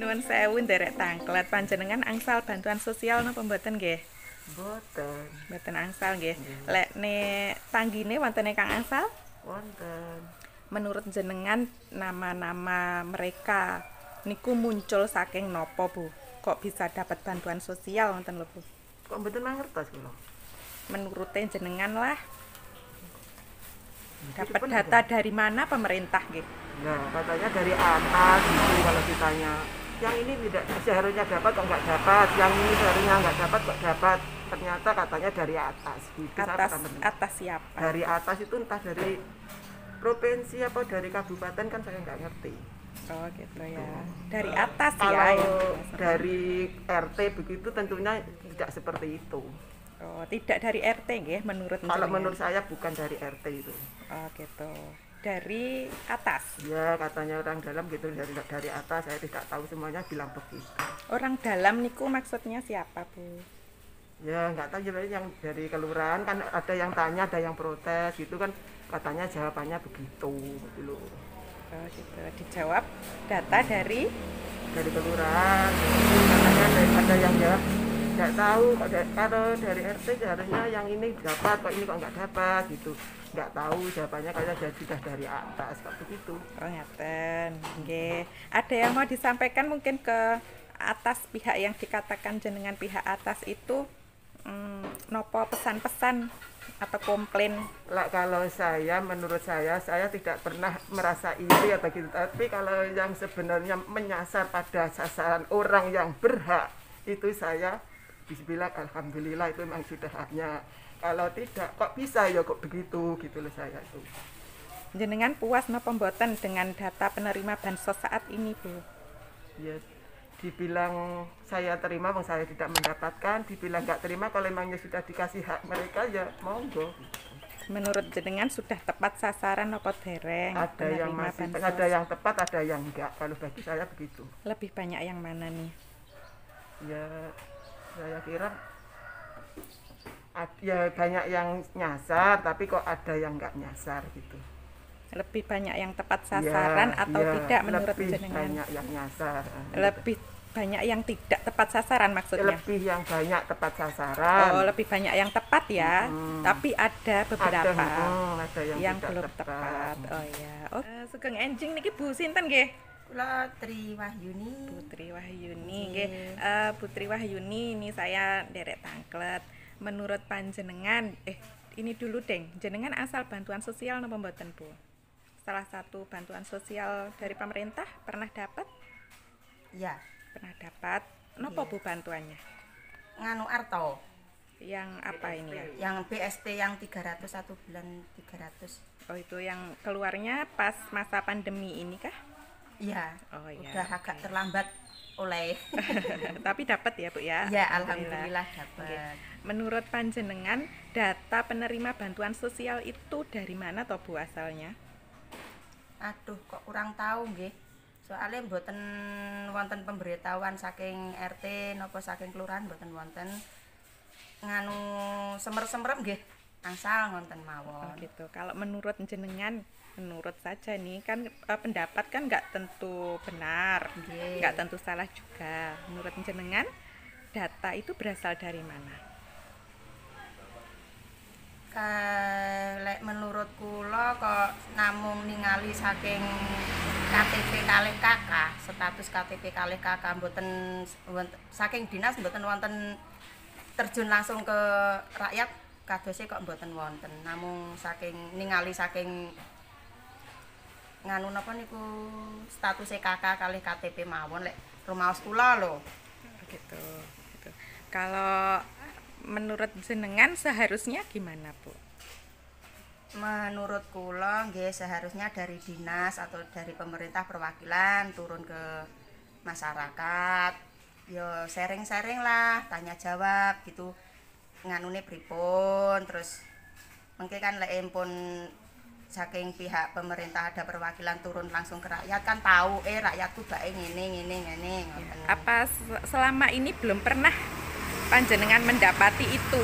Nuwun sewu nderek tangklet panjenengan angsal bantuan sosial napa mboten nggih? Mboten. Mboten angsal nggih. Lek ne tanggine wonten ingkang angsal? Wonten. Menurut jenengan nama-nama mereka niku muncul saking nopo Bu? Kok bisa dapat bantuan sosial wonten lho Bu? Kok mboten mangertos kula? Menurut jenengan lah Jadi dapat pun data ada. dari mana pemerintah nggih? Nah, katanya dari atas gitu kalau ditanya. Yang ini tidak seharusnya dapat kok nggak dapat, yang ini seharusnya nggak dapat kok dapat. Ternyata katanya dari atas. Gitu. Saya Atas pernah mendengar. atas siapa? Dari atas itu entah dari provinsi apa dari kabupaten kan saya nggak ngerti. Oh gitu ya. Dari atas ya Kalau yang dimaksud. dari RT begitu tentunya tidak seperti itu. Oh, tidak dari RT nggih menurut Kalau jenengan? menurut saya bukan dari RT itu. Oh gitu. Dari atas. Ya katanya orang dalam gitu dari atas, saya tidak tahu semuanya bilang begitu. Orang dalam niku maksudnya siapa Bu? Ya nggak tahu jadi yang dari kelurahan kan ada yang tanya, ada yang protes gitu kan, katanya jawabannya begitu gitu loh. Oh gitu. Dijawab data dari Dari kelurahan gitu, katanya ada yang jawab nggak tahu kalau dari RT seharusnya yang ini dapat kok ini kok nggak dapat gitu, nggak tahu jawabannya kayak sudah dari atas kok begitu. Oh ngaten. Nggih. Ada yang mau disampaikan mungkin ke atas pihak yang dikatakan jenengan pihak atas itu nopo pesan-pesan atau komplain? Lah kalau saya, menurut saya tidak pernah merasa iri atau gitu. Tapi kalau yang sebenarnya menyasar pada sasaran orang yang berhak, itu saya bismillah, alhamdulillah itu memang sudah haknya. Kalau tidak, kok bisa ya kok begitu, gitu loh saya itu. Jenengan puas napa mboten dengan data penerima bansos saat ini Bu? Ya, dibilang saya terima, bang saya tidak mendapatkan. Dibilang nggak terima, kalau memangnya sudah dikasih hak mereka ya monggo. Menurut jenengan sudah tepat sasaran apa dereng Ada yang penerima masih, bansos? ada yang tepat, ada yang enggak. Kalau bagi saya begitu. Lebih banyak yang mana nih? Ya saya kira ya banyak yang nyasar tapi kok ada yang nggak nyasar gitu. Lebih banyak yang tepat sasaran atau tidak menurut lebih jenengan? banyak yang nyasar Lebih banyak yang tidak tepat sasaran maksudnya? lebih yang banyak tepat sasaran. Oh, lebih banyak yang tepat ya. Tapi ada beberapa ada yang tidak belum tepat. Oh ya. Oh, Sugeng enjing niki Bu sinten nggih? Kula Tri Wahyuni. Putri Wahyuni nggih. Putri Wahyuni ini saya derek tangklet. Menurut panjenengan ini dulu Deng, jenengan asal bantuan sosial napa mboten Bu? Salah satu bantuan sosial dari pemerintah pernah dapat? Ya, Pernah dapat. Napa Bu bantuannya? nganu Arto. Yang apa ini ya? Yang BST yang 300 1 bulan 300. Oh itu yang keluarnya pas masa pandemi ini kah? Iya. Oh ya. Udah agak terlambat oleh. Tapi dapat ya Bu ya? Ya, alhamdulillah dapat. Menurut panjenengan data penerima bantuan sosial itu dari mana toh Bu asalnya? Aduh, kok kurang tahu nggih. Soalnya mboten wonten pemberitahuan saking RT napa saking kelurahan mboten wonten. Nganu semer-semerem nggih. Angsal ngonten Oh mawon. gitu. Kalau menurut jenengan, menurut saja nih kan pendapat kan nggak tentu benar, Nggih. nggak tentu salah juga. Menurut jenengan data itu berasal dari mana? Lek menurut kula kok namung ningali saking KTP kalih kakak, status KTP kalih kakak mboten saking dinas mboten wonten terjun langsung ke rakyat kadose kok mboten wonten. Namung saking ningali saking nganu napa niku statuse kakak kalih KTP mawon lek rumaos kula lho. Gitu. Gitu. Kalau menurut jenengan seharusnya gimana Bu? Menurut kula nggih seharusnya dari dinas atau dari pemerintah perwakilan turun ke masyarakat. Yo sharing-sharing lah, tanya jawab gitu. Nganune pripun terus mengke kan lek empun saking pihak pemerintah ada perwakilan turun langsung ke rakyat kan tahu rakyatku bae ngene ngoten. Apa selama ini belum pernah panjenengan mendapati itu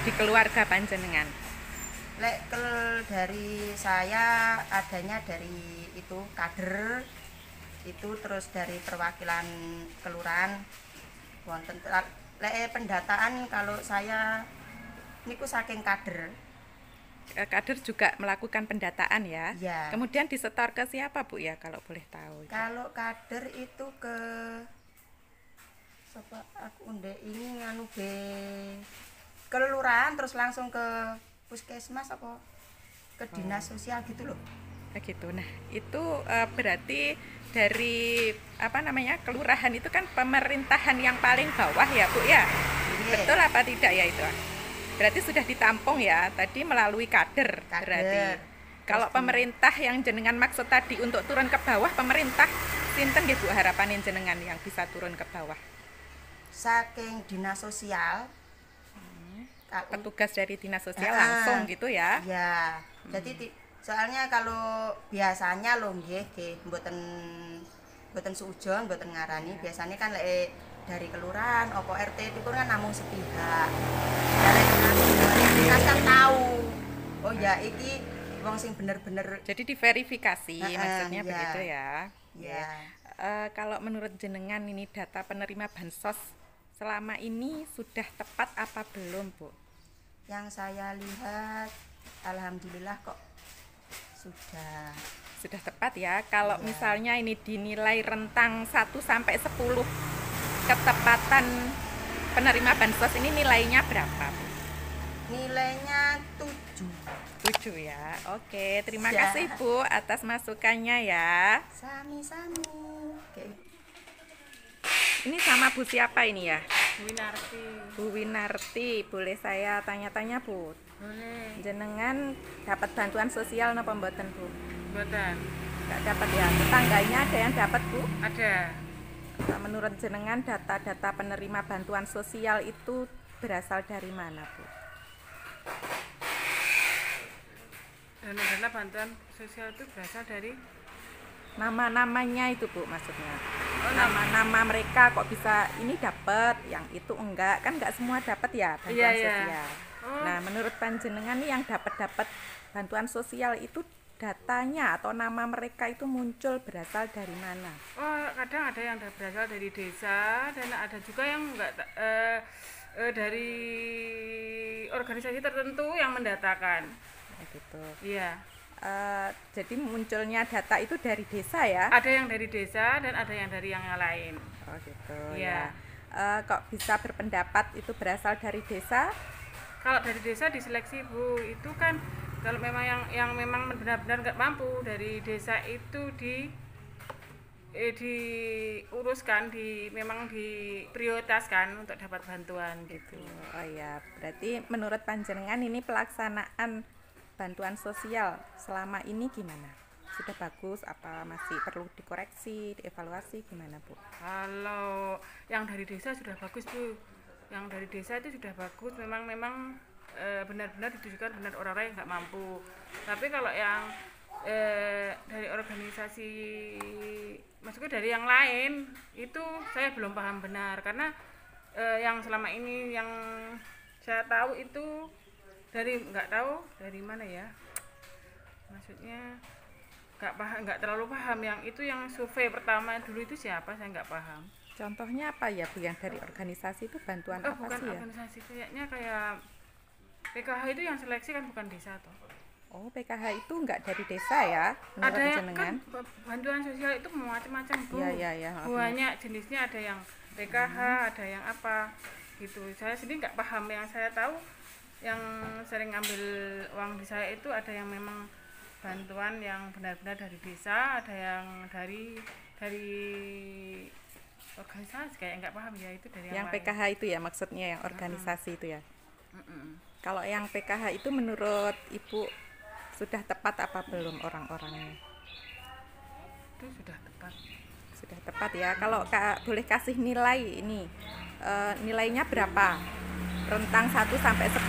di keluarga panjenengan? Lek dari saya adanya dari itu kader itu terus dari perwakilan kelurahan wonten pendataan kalau saya niku saking kader. Kader juga melakukan pendataan ya. Ya. Kemudian disetor ke siapa Bu ya kalau boleh tahu? Kalau kader itu ke sapa aku ndek ini nganu be kelurahan terus langsung ke puskesmas apa ke dinas sosial gitu loh. Begitu. Nah, itu berarti dari apa namanya? Kelurahan itu kan pemerintahan yang paling bawah ya, Bu ya. Iya. Betul apa tidak ya itu? Berarti sudah ditampung ya tadi melalui kader. Berarti. Kalau pemerintah yang jenengan maksud tadi untuk turun ke bawah, pemerintah sinten nggih Bu harapanin jenengan yang bisa turun ke bawah? Saking dinas sosial. Petugas dari dinas sosial langsung gitu ya. Ya. Jadi soalnya kalau biasanya lho nggih mboten suujon, mboten ngarani. Biasanya kan lek dari kelurahan opo RT itu kan namung sepihak. Dari dinas kan tahu. Oh ya iki wong sing bener-bener. Jadi diverifikasi maksudnya ya. begitu ya. Ya. Kalau menurut jenengan ini data penerima bansos selama ini sudah tepat apa belum, Bu? Yang saya lihat alhamdulillah kok sudah tepat ya. Kalau misalnya ini dinilai rentang 1 sampai 10 ketepatan penerima bansos ini nilainya berapa, Bu? Nilainya 7 ya. Oke, terima kasih Bu atas masukannya ya. Sami-sami. Oke. Ini sama Bu siapa ini ya? Winarti. Bu Winarti, boleh saya tanya-tanya Bu? Boleh. Jenengan dapat bantuan sosial napa mboten Bu? Mboten. Enggak dapat ya. Tetangganya ada yang dapat Bu? Ada. Nah, menurut jenengan data-data penerima bantuan sosial itu berasal dari mana Bu? Dana bantuan sosial itu berasal dari nama-namanya itu Bu maksudnya. Oh, nama-nama mereka kok bisa ini dapat, yang itu enggak, kan enggak semua dapat ya bantuan sosial. Oh. Nah, menurut panjenengan nih yang dapat bantuan sosial itu datanya atau nama mereka itu muncul berasal dari mana? Oh, kadang ada yang berasal dari desa dan ada juga yang enggak dari organisasi tertentu yang mendatakan. Gitu. Iya. Jadi munculnya data itu dari desa ya? Ada yang dari desa dan ada yang dari yang lain. Oh gitu. Iya. Ya. Kok bisa berpendapat itu berasal dari desa? Kalau dari desa diseleksi Bu, itu kan kalau memang yang memang benar-benar nggak mampu dari desa itu diuruskan, memang diprioritaskan untuk dapat bantuan gitu. Oh ya, berarti menurut panjenengan ini pelaksanaan bantuan sosial selama ini gimana? Sudah bagus apa masih perlu dikoreksi, dievaluasi gimana Bu? Kalau yang dari desa sudah bagus Bu. Yang dari desa itu sudah bagus, memang benar-benar ditujukan benar orang-orang yang nggak mampu. Tapi kalau yang dari organisasi, maksudnya dari yang lain itu saya belum paham benar karena yang selama ini yang saya tahu itu nggak tahu dari mana ya, maksudnya nggak terlalu paham yang itu, yang survei pertama dulu itu siapa saya nggak paham. Contohnya apa ya Bu yang dari organisasi itu bantuan apa bukan sih ya? Organisasi, kayaknya kayak PKH itu yang seleksi kan bukan desa toh. Oh, PKH itu enggak dari desa ya? Ada yang jenengan? kan bantuan sosial itu macam-macam Bu. Iya. Banyak jenisnya, ada yang PKH, ada yang apa gitu. Saya sendiri nggak paham, yang saya tahu yang sering ngambil uang di saya itu ada yang memang bantuan yang benar-benar dari desa, ada yang dari organisasi, kayak nggak paham ya itu dari yang lain. PKH itu ya maksudnya, yang organisasi itu ya. Kalau yang PKH itu menurut Ibu sudah tepat apa belum orang-orangnya? Itu sudah tepat. Sudah tepat ya. Kalau boleh kasih nilai ini, nilainya berapa? Rentang 1 sampai 10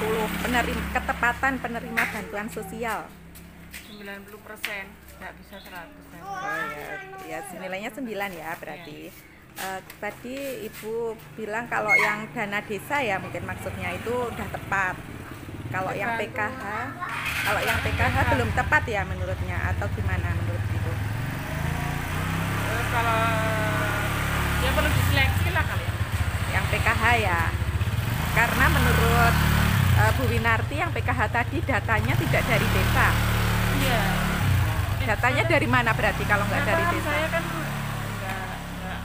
ketepatan penerima bantuan sosial. 90%, nggak bisa 100%. Oh ya, nilainya 9 ya berarti. Tadi Ibu bilang kalau yang dana desa ya mungkin maksudnya itu udah tepat. Kalau yang PKH belum tepat ya menurutnya, atau gimana menurut Ibu? kalau ya perlu diseleksi lah kali ya. Yang PKH ya. Karena menurut Bu Winarti yang PKH tadi datanya tidak dari desa. Iya. Datanya dari mana berarti kalau nggak dari Paham, desa? saya kan nggak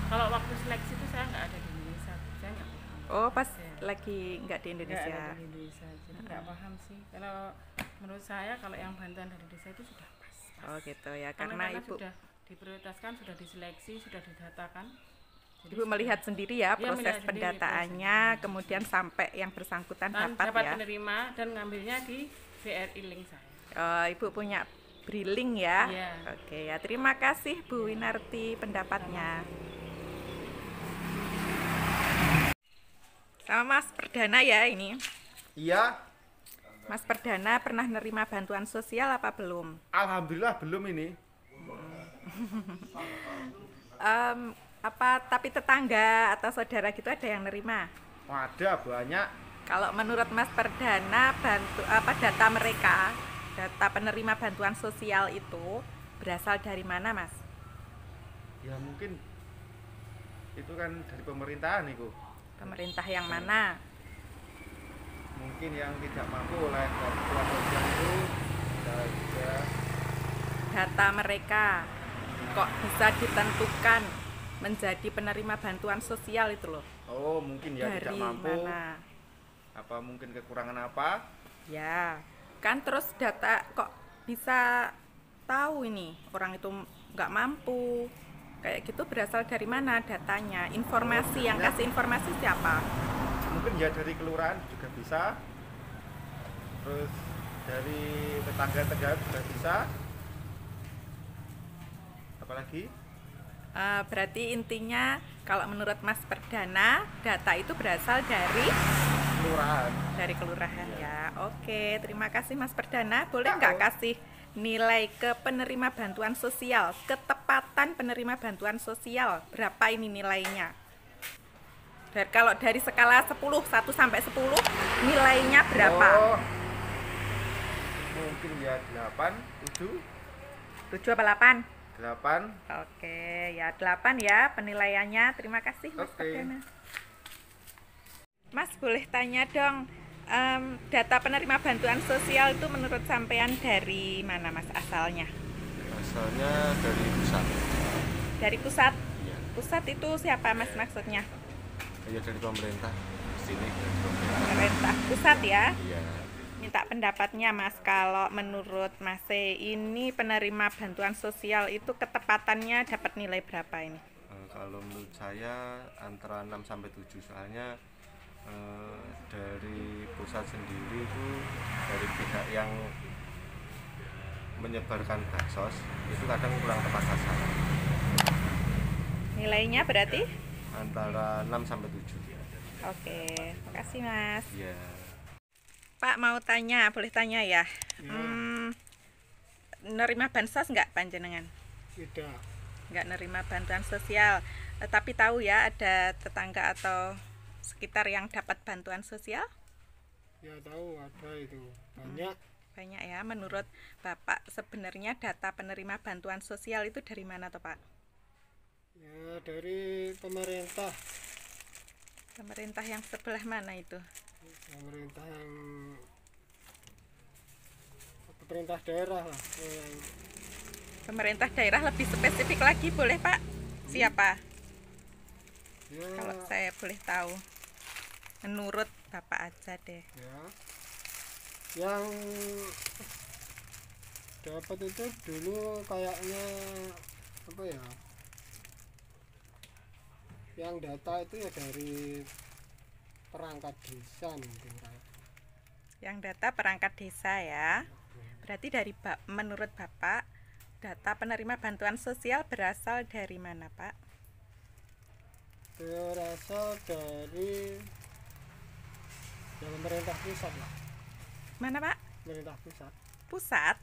kalau waktu seleksi itu saya nggak ada di Indonesia, saya nggak paham. Oh, pas Iya. lagi nggak di Nggak Indonesia. ada di Indonesia, jadi nggak paham sih. Kalau menurut saya kalau yang bantuan dari desa itu sudah pas. Oh gitu ya, karena Ibu sudah diprioritaskan, sudah diseleksi, sudah didatakan. Jadi Ibu melihat sendiri ya Iya, proses melihat sendiri pendataannya, kemudian sampai yang bersangkutan dan dapat ya. penerima dan ngambilnya di BRI link saya. Ibu punya Briling ya. Iya. Oke ya, terima kasih Bu Winarti pendapatnya. Sama Mas Perdana ya ini. Iya, Mas Perdana pernah nerima bantuan sosial apa belum? alhamdulillah belum ini. Tapi tetangga atau saudara gitu ada yang nerima? Ada banyak. Kalau menurut Mas Perdana data mereka, data penerima bantuan sosial itu berasal dari mana, Mas? Ya mungkin itu kan dari pemerintahan itu. Pemerintah yang mana? Mungkin yang tidak mampu oleh bantuan sosial itu ada. Data mereka kok bisa ditentukan menjadi penerima bantuan sosial itu loh. Oh, mungkin ya Dari tidak mampu. mana? Apa mungkin kekurangan apa? Ya, kan terus data kok bisa tahu ini orang itu nggak mampu. Kayak gitu berasal dari mana datanya? Informasi yang kasih informasi siapa? Mungkin ya dari kelurahan juga bisa. Terus dari tetangga-tetangga juga bisa. Apalagi? Berarti intinya kalau menurut Mas Perdana data itu berasal dari Kelurahan. kelurahan ya. Oke, terima kasih Mas Perdana. Boleh nggak kasih nilai ke penerima bantuan sosial, ketepatan penerima bantuan sosial, berapa ini nilainya? Kalau dari skala 10, 1 sampai 10 nilainya berapa? Oh, mungkin ya 8, 7. 7 apa 8? 8. Oke, ya 8 ya penilaiannya. Terima kasih Mas Oke. Perdana. Mas boleh tanya dong, data penerima bantuan sosial itu menurut sampean dari mana Mas asalnya? Asalnya dari pusat. Dari pusat? Iya. Pusat itu siapa Mas maksudnya? Ya dari pemerintah. Sini dari pemerintah. Pemerintah pusat ya? Iya. Minta pendapatnya Mas, kalau menurut Mas ini penerima bantuan sosial itu ketepatannya dapat nilai berapa ini? Kalau menurut saya antara 6 sampai 7 soalnya dari pusat sendiri itu dari pihak yang menyebarkan bansos itu kadang kurang tepat sasaran. Nilainya berarti? Antara 6 sampai 7. Oke, makasih Mas. Iya. Pak mau tanya, boleh tanya ya? Nerima bansos nggak panjenengan? Tidak. Nggak nerima bantuan sosial, tapi tahu ya ada tetangga atau sekitar yang dapat bantuan sosial? Ya tahu ada itu. Banyak. Banyak ya. Menurut Bapak sebenarnya data penerima bantuan sosial itu dari mana toh Pak? Ya dari pemerintah. Pemerintah yang sebelah mana itu? Pemerintah daerah lah. Pemerintah daerah lebih spesifik lagi boleh Pak? Siapa? Ya, Kalau saya boleh tahu. Menurut Bapak aja deh. ya. Yang dapat itu dulu kayaknya apa ya? Yang data itu ya dari perangkat desa mungkin kayak. Yang data perangkat desa ya. Berarti menurut Bapak data penerima bantuan sosial berasal dari mana Pak? Berasal dari pemerintah pusat lah. Mana Pak? Pemerintah pusat. Pusat?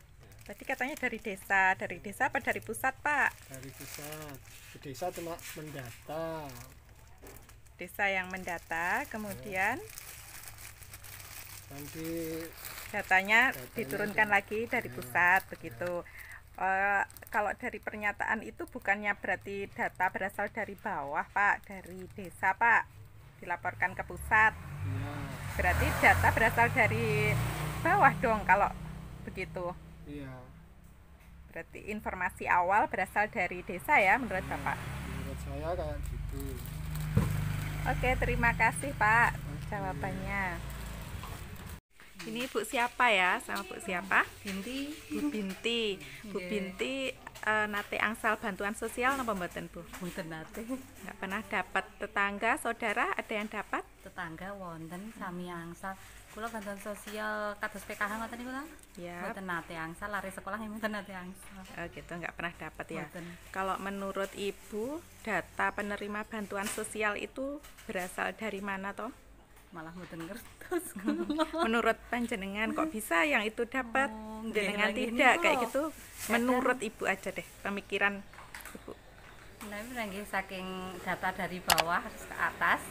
Tadi katanya dari desa. Dari desa apa dari pusat Pak? Dari pusat. Di desa cuma mendata. Desa yang mendata, kemudian Nanti datanya diturunkan lagi dari pusat begitu. kalau dari pernyataan itu bukannya berarti data berasal dari bawah, Pak, dari desa, Pak, dilaporkan ke pusat. Iya. Berarti data berasal dari bawah dong kalau begitu. Iya. Berarti informasi awal berasal dari desa ya menurut Bapak. Menurut saya kayak gitu. Oke, terima kasih Pak jawabannya. Ini Bu siapa ya? Sama Bu siapa? Binti. Bu Binti. Bu Binti nate angsal bantuan sosial napa mboten Bu? Mboten nate. Nggak pernah dapat. Tetangga, saudara ada yang dapat? Tetangga wonten sami angsal. Kula bantuan sosial kados PKH ngoten niku ta? Ya. Mboten nate angsal, lari sekolah mboten nate angsal. Oh gitu, nggak pernah dapat ya. Mboten. Kalau menurut Ibu, data penerima bantuan sosial itu berasal dari mana toh? Malah mboten ngertos. Menurut panjenengan kok bisa yang itu dapat, Oh, dengan nggih, tidak nggih, kayak kok. gitu? Menurut Ibu aja deh, pemikiran Ibu. Nah, nggih saking data dari bawah ke atas.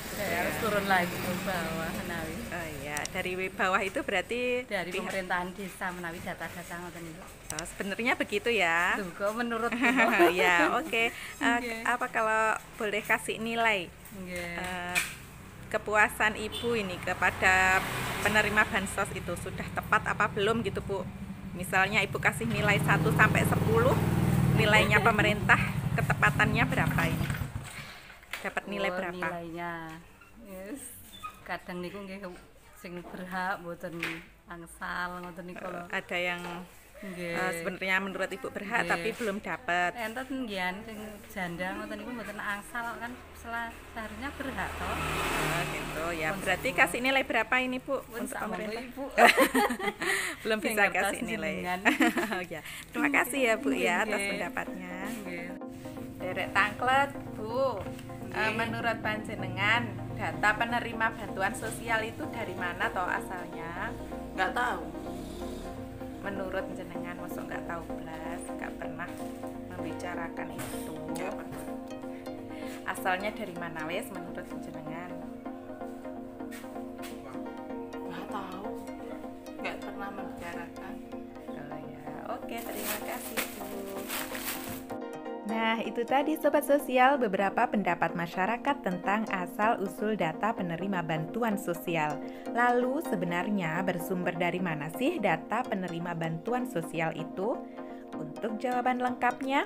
Saya harus turun lagi ke bawah menawi. Oh iya, dari bawah itu berarti Dari pihak- pemerintahan desa menawi data-data ngoten niku. Oh, sebenarnya begitu ya. Tuh, kok menurut Ya, oke. Nggih. Apa kalau boleh kasih nilai nggih. kepuasan Ibu ini kepada penerima bansos itu sudah tepat apa belum gitu Bu? Misalnya Ibu kasih nilai 1 sampai 10, nilainya pemerintah ketepatannya berapa ini? Dapat nilai Oh, berapa? Nilainya. Yes. Kadang niku nggih sing berhak mboten angsal ngoten niku lho. Ada yang Nggih. sebenarnya menurut Ibu berhak Nggih. tapi belum dapat. Enten nggih sing janda ngoten niku mboten angsal kan seharusnya berhak toh. Oh, gitu ya. Pun Berarti sepuluh. kasih nilai berapa ini Bu Pun untuk sama pemerintah? Ibu. Belum Sing bisa ngertos kasih nilai. jenengan. Oh ya. Terima kasih ya Bu ya atas Nggih. pendapatnya. Nggih. Derek Tangklet Bu, menurut panjenengan data penerima bantuan sosial itu dari mana toh asalnya? Nggak tahu. Menurut jenengan masuk nggak tahu belas, nggak pernah membicarakan itu. Asalnya dari mana wes menurut jenengan? Nggak tahu. Nggak pernah membicarakan. Oh ya, oke, terima kasih Bu. Nah, itu tadi Sobat Sosial beberapa pendapat masyarakat tentang asal-usul data penerima bantuan sosial. Lalu sebenarnya bersumber dari mana sih data penerima bantuan sosial itu? Untuk jawaban lengkapnya,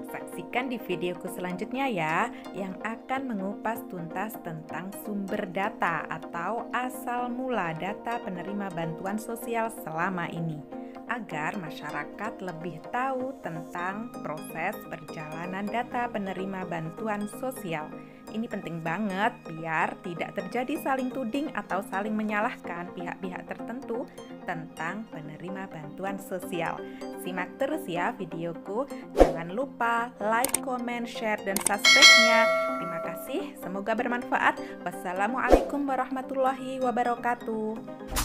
saksikan di videoku selanjutnya ya, yang akan mengupas tuntas tentang sumber data atau asal mula data penerima bantuan sosial selama ini, agar masyarakat lebih tahu tentang proses perjalanan data penerima bantuan sosial. Ini penting banget biar tidak terjadi saling tuding atau saling menyalahkan pihak-pihak tertentu tentang penerima bantuan sosial. Simak terus ya videoku. Jangan lupa like, comment, share, dan subscribe-nya. Terima kasih, semoga bermanfaat. Wassalamualaikum warahmatullahi wabarakatuh.